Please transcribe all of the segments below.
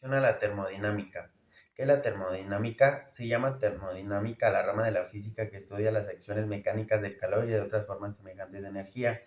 A la termodinámica. ¿Qué es la termodinámica? Se llama termodinámica a la rama de la física que estudia las acciones mecánicas del calor y de otras formas semejantes de energía.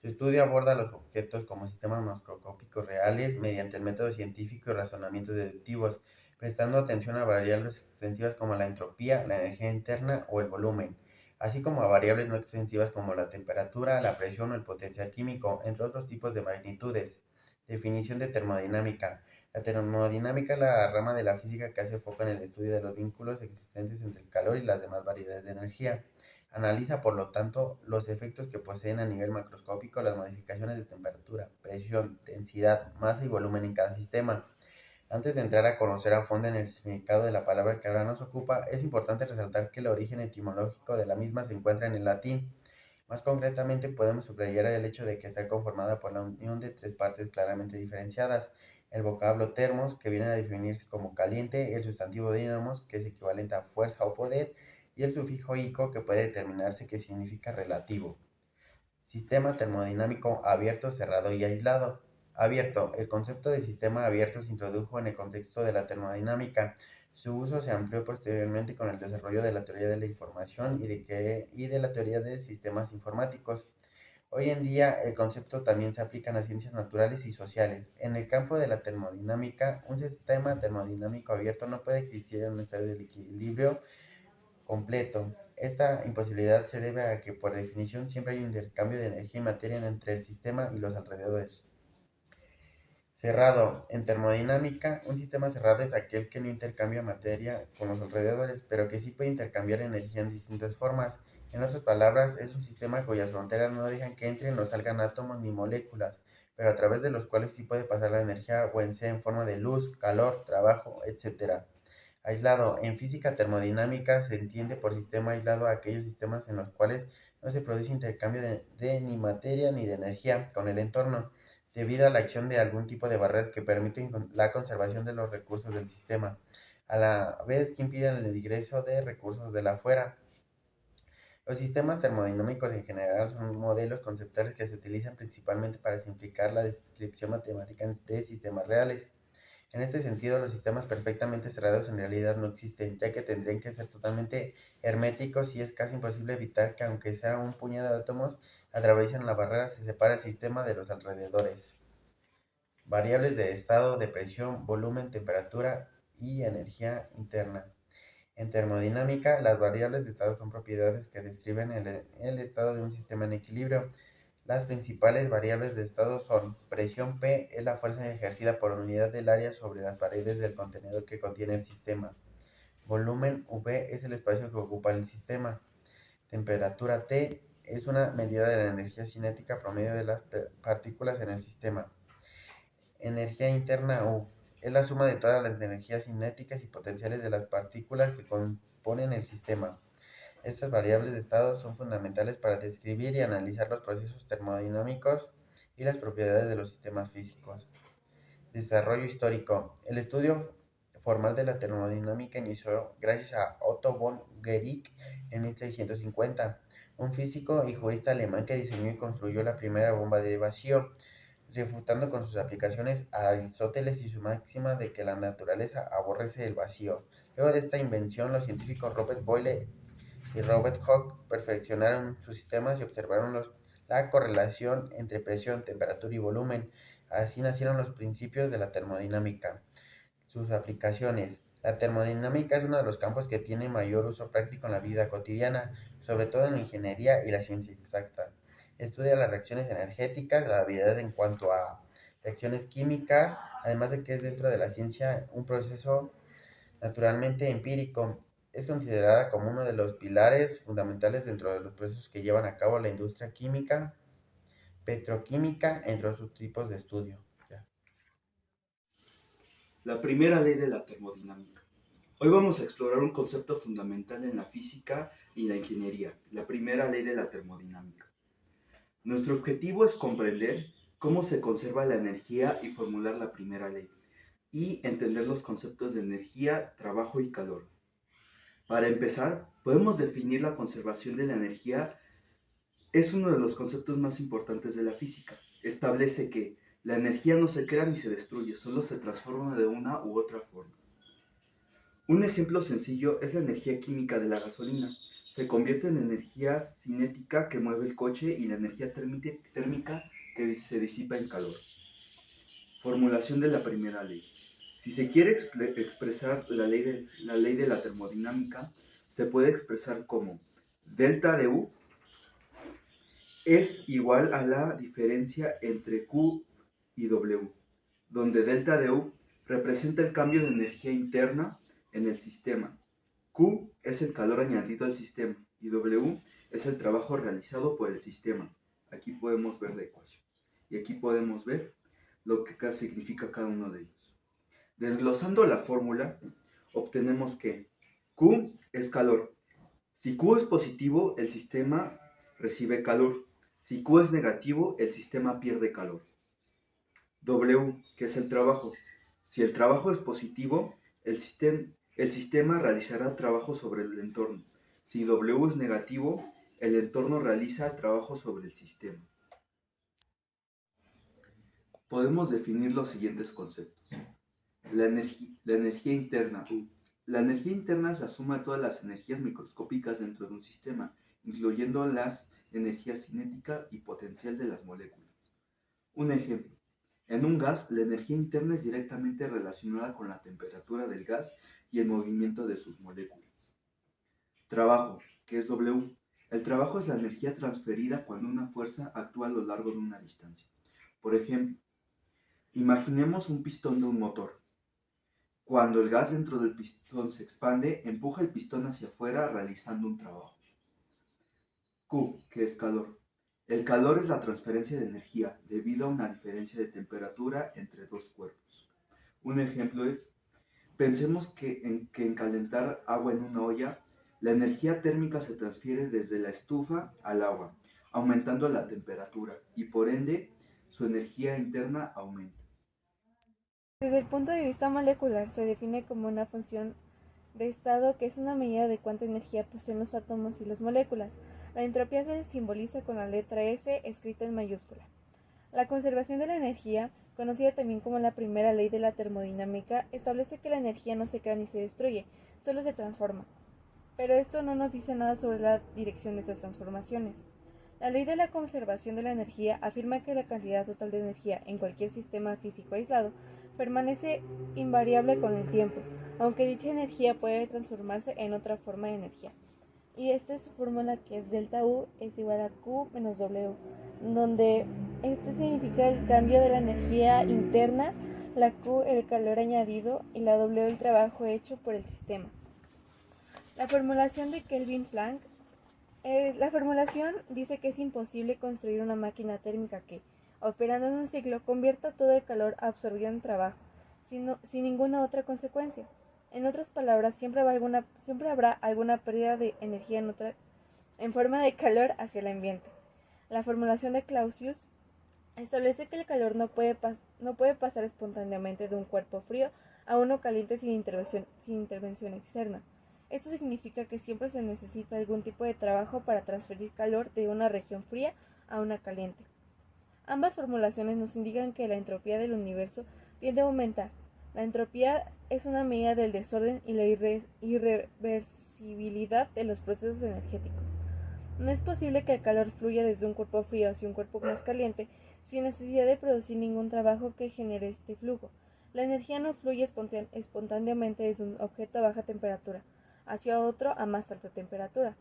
Su estudio aborda los objetos como sistemas macroscópicos reales mediante el método científico y razonamientos deductivos, prestando atención a variables extensivas como la entropía, la energía interna o el volumen, así como a variables no extensivas como la temperatura, la presión o el potencial químico, entre otros tipos de magnitudes. Definición de termodinámica. La termodinámica es la rama de la física que hace foco en el estudio de los vínculos existentes entre el calor y las demás variedades de energía. Analiza, por lo tanto, los efectos que poseen a nivel macroscópico las modificaciones de temperatura, presión, densidad, masa y volumen en cada sistema. Antes de entrar a conocer a fondo en el significado de la palabra que ahora nos ocupa, es importante resaltar que el origen etimológico de la misma se encuentra en el latín. Más concretamente, podemos subrayar el hecho de que está conformada por la unión de tres partes claramente diferenciadas. El vocablo termos, que viene a definirse como caliente, el sustantivo dínamos, que es equivalente a fuerza o poder, y el sufijo ico, que puede determinarse que significa relativo. Sistema termodinámico abierto, cerrado y aislado. Abierto. El concepto de sistema abierto se introdujo en el contexto de la termodinámica. Su uso se amplió posteriormente con el desarrollo de la teoría de la información y de la teoría de sistemas informáticos. Hoy en día el concepto también se aplica en las ciencias naturales y sociales. En el campo de la termodinámica, un sistema termodinámico abierto no puede existir en un estado de equilibrio completo. Esta imposibilidad se debe a que, por definición, siempre hay un intercambio de energía y materia entre el sistema y los alrededores. Cerrado. En termodinámica, un sistema cerrado es aquel que no intercambia materia con los alrededores, pero que sí puede intercambiar energía en distintas formas. En otras palabras, es un sistema cuyas fronteras no dejan que entren o salgan átomos ni moléculas, pero a través de los cuales sí puede pasar la energía, o en sea en forma de luz, calor, trabajo, etc. Aislado. En física termodinámica se entiende por sistema aislado a aquellos sistemas en los cuales no se produce intercambio de ni materia ni de energía con el entorno, debido a la acción de algún tipo de barreras que permiten la conservación de los recursos del sistema, a la vez que impiden el ingreso de recursos de la afuera. Los sistemas termodinámicos en general son modelos conceptuales que se utilizan principalmente para simplificar la descripción matemática de sistemas reales. En este sentido, los sistemas perfectamente cerrados en realidad no existen, ya que tendrían que ser totalmente herméticos y es casi imposible evitar que, aunque sea un puñado de átomos, atraviesen la barrera que separa el sistema de los alrededores. Variables de estado, de presión, volumen, temperatura y energía interna. En termodinámica, las variables de estado son propiedades que describen el estado de un sistema en equilibrio. Las principales variables de estado son: presión P es la fuerza ejercida por unidad del área sobre las paredes del contenedor que contiene el sistema. Volumen V es el espacio que ocupa el sistema. Temperatura T es una medida de la energía cinética promedio de las partículas en el sistema. Energía interna U es la suma de todas las energías cinéticas y potenciales de las partículas que componen el sistema. Estas variables de estado son fundamentales para describir y analizar los procesos termodinámicos y las propiedades de los sistemas físicos. Desarrollo histórico. El estudio formal de la termodinámica inició gracias a Otto von Guericke en 1650, un físico y jurista alemán que diseñó y construyó la primera bomba de vacío, refutando con sus aplicaciones a Aristóteles y su máxima de que la naturaleza aborrece el vacío. Luego de esta invención, los científicos Robert Boyle y Robert Hooke perfeccionaron sus sistemas y observaron la correlación entre presión, temperatura y volumen. Así nacieron los principios de la termodinámica. Sus aplicaciones. La termodinámica es uno de los campos que tiene mayor uso práctico en la vida cotidiana, sobre todo en la ingeniería y la ciencia exacta. Estudia las reacciones energéticas, la habilidad en cuanto a reacciones químicas, además de que es dentro de la ciencia un proceso naturalmente empírico. Es considerada como uno de los pilares fundamentales dentro de los procesos que llevan a cabo la industria química, petroquímica, entre otros tipos de estudio. Ya. La primera ley de la termodinámica. Hoy vamos a explorar un concepto fundamental en la física y la ingeniería, la primera ley de la termodinámica. Nuestro objetivo es comprender cómo se conserva la energía y formular la primera ley, y entender los conceptos de energía, trabajo y calor. Para empezar, podemos definir la conservación de la energía. Es uno de los conceptos más importantes de la física. Establece que La energía no se crea ni se destruye, solo se transforma de una u otra forma. Un ejemplo sencillo es la energía química de la gasolina. Se convierte en energía cinética que mueve el coche y la energía térmica que se disipa en calor. Formulación de la primera ley. Si se quiere expresar la ley de la termodinámica, se puede expresar como delta de U es igual a la diferencia entre Q y W, donde delta de U representa el cambio de energía interna en el sistema. Q es el calor añadido al sistema y W es el trabajo realizado por el sistema. Aquí podemos ver la ecuación y aquí podemos ver lo que significa cada uno de ellos. Desglosando la fórmula, obtenemos que Q es calor. Si Q es positivo, el sistema recibe calor. Si Q es negativo, el sistema pierde calor. W, que es el trabajo. Si el trabajo es positivo, el sistema realizará trabajo sobre el entorno. Si W es negativo, el entorno realiza trabajo sobre el sistema. Podemos definir los siguientes conceptos. La energía interna. La energía interna es la suma de todas las energías microscópicas dentro de un sistema, incluyendo las energías cinética y potencial de las moléculas. Un ejemplo. En un gas, la energía interna es directamente relacionada con la temperatura del gas y el movimiento de sus moléculas. Trabajo, que es W. El trabajo es la energía transferida cuando una fuerza actúa a lo largo de una distancia. Por ejemplo, imaginemos un pistón de un motor. Cuando el gas dentro del pistón se expande, empuja el pistón hacia afuera realizando un trabajo. Q, que es calor. El calor es la transferencia de energía debido a una diferencia de temperatura entre dos cuerpos. Un ejemplo es, pensemos que en calentar agua en una olla, la energía térmica se transfiere desde la estufa al agua, aumentando la temperatura y por ende su energía interna aumenta. Desde el punto de vista molecular, se define como una función de estado que es una medida de cuánta energía poseen los átomos y las moléculas. La entropía se simboliza con la letra S escrita en mayúscula. La conservación de la energía, conocida también como la primera ley de la termodinámica, establece que la energía no se crea ni se destruye, solo se transforma. Pero esto no nos dice nada sobre la dirección de estas transformaciones. La ley de la conservación de la energía afirma que la cantidad total de energía en cualquier sistema físico aislado permanece invariable con el tiempo, aunque dicha energía puede transformarse en otra forma de energía. Y esta es su fórmula, que es delta U es igual a Q menos W, donde este significa el cambio de la energía interna, la Q el calor añadido y la W el trabajo hecho por el sistema. La formulación de Kelvin-Planck. La formulación dice que es imposible construir una máquina térmica que, operando en un ciclo, convierta todo el calor absorbido en trabajo, sin ninguna otra consecuencia. En otras palabras, siempre habrá alguna pérdida de energía en forma de calor hacia el ambiente. La formulación de Clausius establece que el calor no puede pasar espontáneamente de un cuerpo frío a uno caliente sin intervención externa. Esto significa que siempre se necesita algún tipo de trabajo para transferir calor de una región fría a una caliente. Ambas formulaciones nos indican que la entropía del universo tiende a aumentar. La entropía es una medida del desorden y la irreversibilidad de los procesos energéticos. No es posible que el calor fluya desde un cuerpo frío hacia un cuerpo más caliente sin necesidad de producir ningún trabajo que genere este flujo. La energía no fluye espontáneamente desde un objeto a baja temperatura hacia otro a más alta temperatura.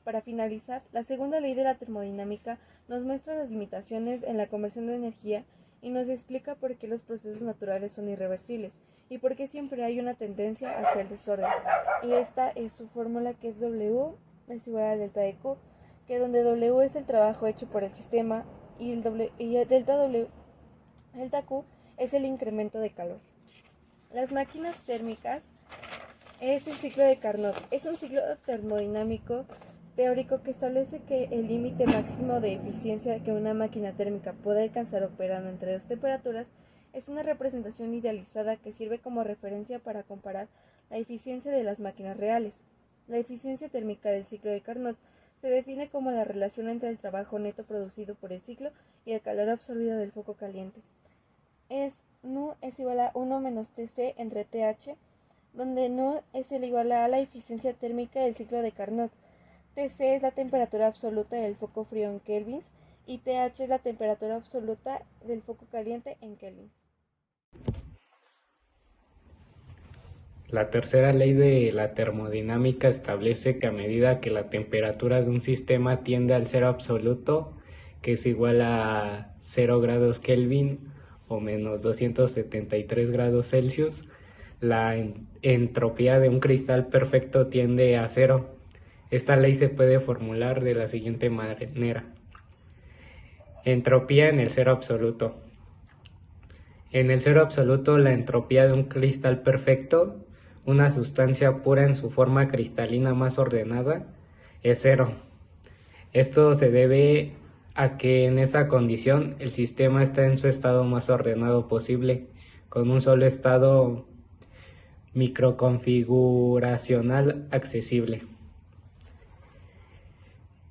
Para finalizar, la segunda ley de la termodinámica nos muestra las limitaciones en la conversión de energía y nos explica por qué los procesos naturales son irreversibles y por qué siempre hay una tendencia hacia el desorden. Y esta es su fórmula, que es W es igual a delta de Q, que donde W es el trabajo hecho por el sistema y delta Q es el incremento de calor. Las máquinas térmicas es el ciclo de Carnot. Es un ciclo termodinámico teórico que establece que el límite máximo de eficiencia que una máquina térmica puede alcanzar operando entre dos temperaturas es una representación idealizada que sirve como referencia para comparar la eficiencia de las máquinas reales. La eficiencia térmica del ciclo de Carnot se define como la relación entre el trabajo neto producido por el ciclo y el calor absorbido del foco caliente. es nu es igual a 1 menos Tc entre Th, donde nu es el igual a la eficiencia térmica del ciclo de Carnot. Tc es la temperatura absoluta del foco frío en kelvins y Th es la temperatura absoluta del foco caliente en kelvins. La tercera ley de la termodinámica establece que a medida que la temperatura de un sistema tiende al cero absoluto, que es igual a 0 grados Kelvin o menos 273 grados Celsius, la entropía de un cristal perfecto tiende a cero. Esta ley se puede formular de la siguiente manera. Entropía en el cero absoluto. En el cero absoluto, la entropía de un cristal perfecto, una sustancia pura en su forma cristalina más ordenada, es cero. Esto se debe a que en esa condición el sistema está en su estado más ordenado posible, con un solo estado microconfiguracional accesible.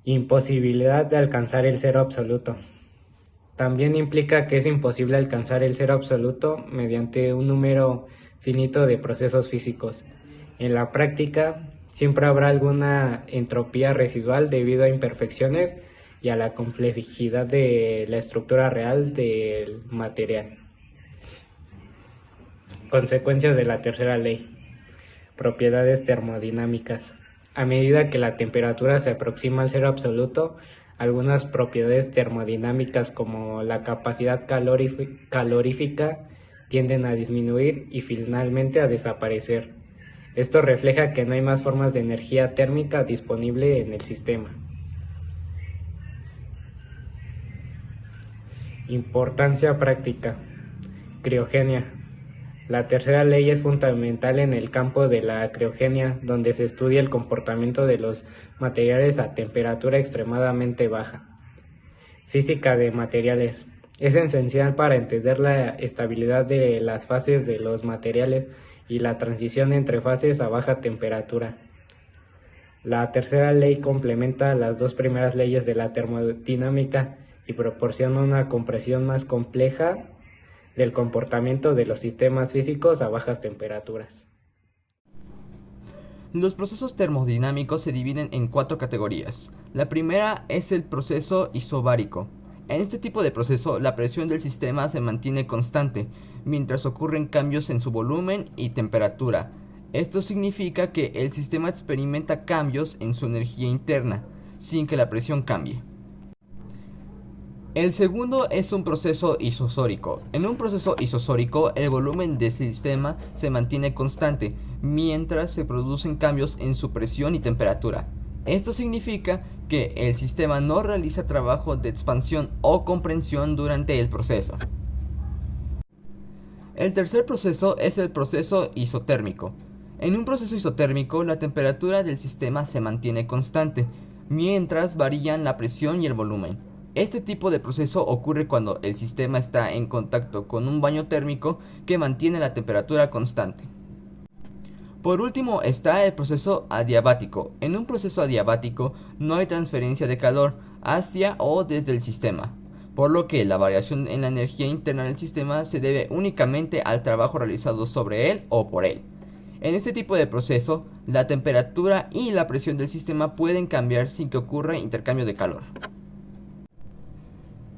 Imposibilidad de alcanzar el cero absoluto. También implica que es imposible alcanzar el cero absoluto mediante un número finito de procesos físicos. En la práctica, siempre habrá alguna entropía residual debido a imperfecciones y a la complejidad de la estructura real del material. Consecuencias de la tercera ley. Propiedades termodinámicas. A medida que la temperatura se aproxima al cero absoluto, algunas propiedades termodinámicas como la capacidad calorífica tienden a disminuir y finalmente a desaparecer. Esto refleja que no hay más formas de energía térmica disponible en el sistema. Importancia práctica. Criogenia. La tercera ley es fundamental en el campo de la criogenia, donde se estudia el comportamiento de los materiales a temperatura extremadamente baja. Física de materiales. Es esencial para entender la estabilidad de las fases de los materiales y la transición entre fases a baja temperatura. La tercera ley complementa las dos primeras leyes de la termodinámica y proporciona una comprensión más compleja del comportamiento de los sistemas físicos a bajas temperaturas. Los procesos termodinámicos se dividen en 4 categorías. La primera es el proceso isobárico. En este tipo de proceso, la presión del sistema se mantiene constante, mientras ocurren cambios en su volumen y temperatura. Esto significa que el sistema experimenta cambios en su energía interna, sin que la presión cambie. El segundo es un proceso isosórico. En un proceso isosórico, el volumen del sistema se mantiene constante, mientras se producen cambios en su presión y temperatura. Esto significa que el sistema no realiza trabajo de expansión o compresión durante el proceso. El tercer proceso es el proceso isotérmico. En un proceso isotérmico, la temperatura del sistema se mantiene constante, mientras varían la presión y el volumen. Este tipo de proceso ocurre cuando el sistema está en contacto con un baño térmico que mantiene la temperatura constante. Por último está el proceso adiabático. En un proceso adiabático no hay transferencia de calor hacia o desde el sistema, por lo que la variación en la energía interna del sistema se debe únicamente al trabajo realizado sobre él o por él. En este tipo de proceso, la temperatura y la presión del sistema pueden cambiar sin que ocurra intercambio de calor.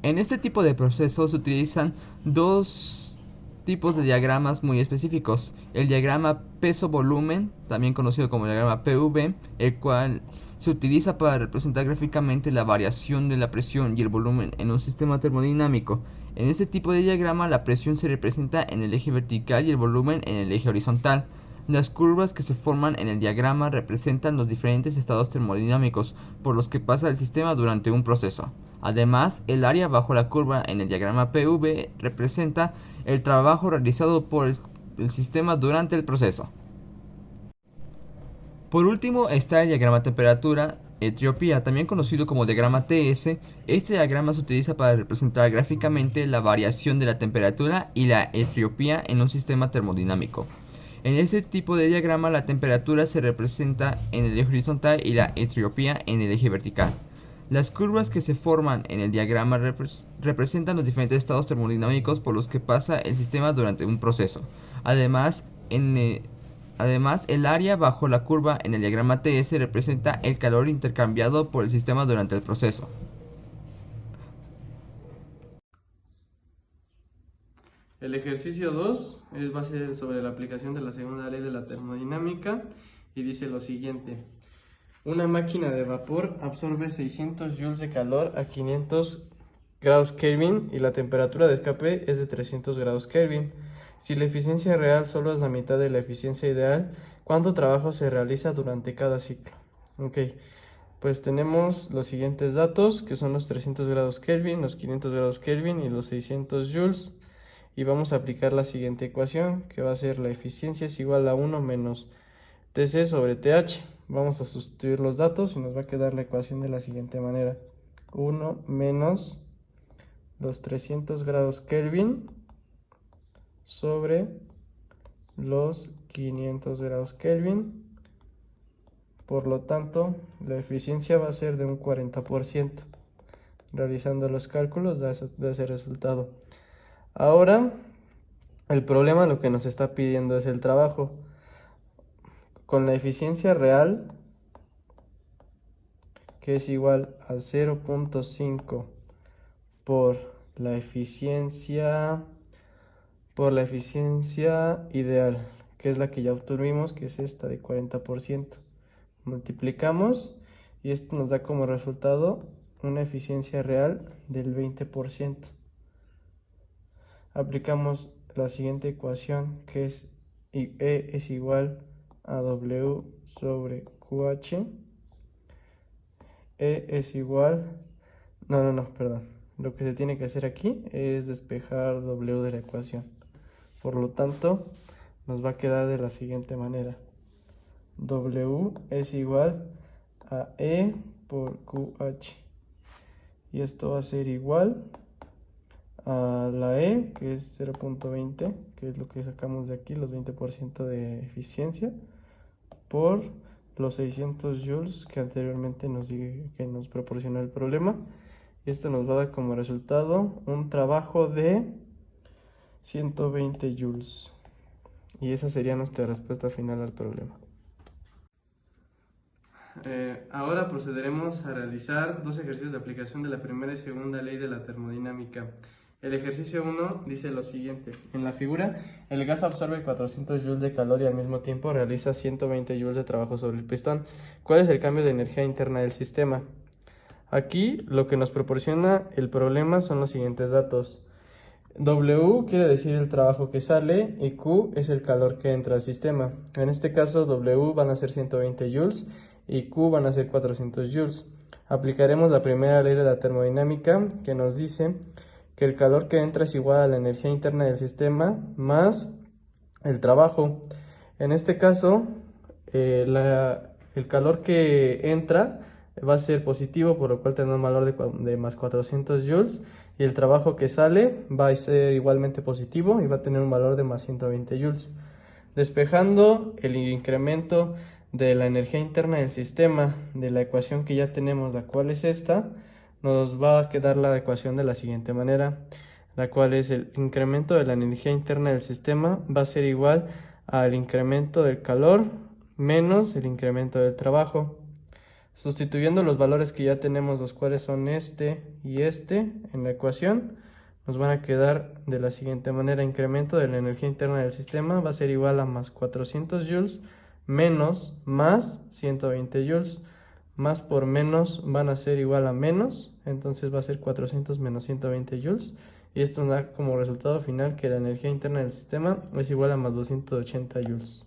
En este tipo de procesos se utilizan dos tipos de diagramas muy específicos. El diagrama peso-volumen, también conocido como diagrama PV, el cual se utiliza para representar gráficamente la variación de la presión y el volumen en un sistema termodinámico. En este tipo de diagrama la presión se representa en el eje vertical y el volumen en el eje horizontal. Las curvas que se forman en el diagrama representan los diferentes estados termodinámicos por los que pasa el sistema durante un proceso. Además, el área bajo la curva en el diagrama PV representa el trabajo realizado por el sistema durante el proceso. Por último está el diagrama temperatura entropía, también conocido como diagrama TS. Este diagrama se utiliza para representar gráficamente la variación de la temperatura y la entropía en un sistema termodinámico. En este tipo de diagrama la temperatura se representa en el eje horizontal y la entropía en el eje vertical. Las curvas que se forman en el diagrama representan los diferentes estados termodinámicos por los que pasa el sistema durante un proceso. Además, el área bajo la curva en el diagrama TS representa el calor intercambiado por el sistema durante el proceso. El ejercicio 2 va a ser sobre la aplicación de la segunda ley de la termodinámica y dice lo siguiente. Una máquina de vapor absorbe 600 joules de calor a 500 grados Kelvin y la temperatura de escape es de 300 grados Kelvin. Si la eficiencia real solo es la mitad de la eficiencia ideal, ¿cuánto trabajo se realiza durante cada ciclo? Ok, pues tenemos los siguientes datos, que son los 300 grados Kelvin, los 500 grados Kelvin y los 600 joules. Y vamos a aplicar la siguiente ecuación, que va a ser la eficiencia es igual a 1 menos Tc sobre Th. Vamos a sustituir los datos y nos va a quedar la ecuación de la siguiente manera. 1 menos los 300 grados Kelvin sobre los 500 grados Kelvin. Por lo tanto, la eficiencia va a ser de un 40%. Realizando los cálculos da ese resultado. Ahora, el problema lo que nos está pidiendo es el trabajo. Con la eficiencia real, que es igual a 0.5 por la eficiencia ideal, que es la que ya obtuvimos, que es esta de 40%. Multiplicamos y esto nos da como resultado una eficiencia real del 20%. Aplicamos la siguiente ecuación, que es E es igual a W sobre QH. E es igual... perdón. Lo que se tiene que hacer aquí es despejar W de la ecuación. Por lo tanto, nos va a quedar de la siguiente manera. W es igual a E por QH. Y esto va a ser igual a la E, que es 0.20, que es lo que sacamos de aquí, los 20% de eficiencia, por los 600 joules que anteriormente nos proporcionó el problema. Y esto nos va a dar como resultado un trabajo de 120 joules. Y esa sería nuestra respuesta final al problema. Ahora procederemos a realizar dos ejercicios de aplicación de la primera y segunda ley de la termodinámica. El ejercicio 1 dice lo siguiente. En la figura, el gas absorbe 400 joules de calor y al mismo tiempo realiza 120 joules de trabajo sobre el pistón. ¿Cuál es el cambio de energía interna del sistema? Aquí lo que nos proporciona el problema son los siguientes datos. W quiere decir el trabajo que sale y Q es el calor que entra al sistema. En este caso W van a ser 120 joules y Q van a ser 400 joules. Aplicaremos la primera ley de la termodinámica que nos dice que el calor que entra es igual a la energía interna del sistema más el trabajo. En este caso, el calor que entra va a ser positivo, por lo cual tendrá un valor de más 400 joules, y el trabajo que sale va a ser igualmente positivo y va a tener un valor de más 120 joules. Despejando el incremento de la energía interna del sistema de la ecuación que ya tenemos, la cual es esta, nos va a quedar la ecuación de la siguiente manera, la cual es el incremento de la energía interna del sistema va a ser igual al incremento del calor menos el incremento del trabajo. Sustituyendo los valores que ya tenemos, los cuales son este y este, en la ecuación, nos van a quedar de la siguiente manera. Incremento de la energía interna del sistema va a ser igual a más 400 joules menos más 120 joules. Más por menos van a ser igual a menos, entonces va a ser 400 menos 120 joules. Y esto nos da como resultado final que la energía interna del sistema es igual a más 280 joules.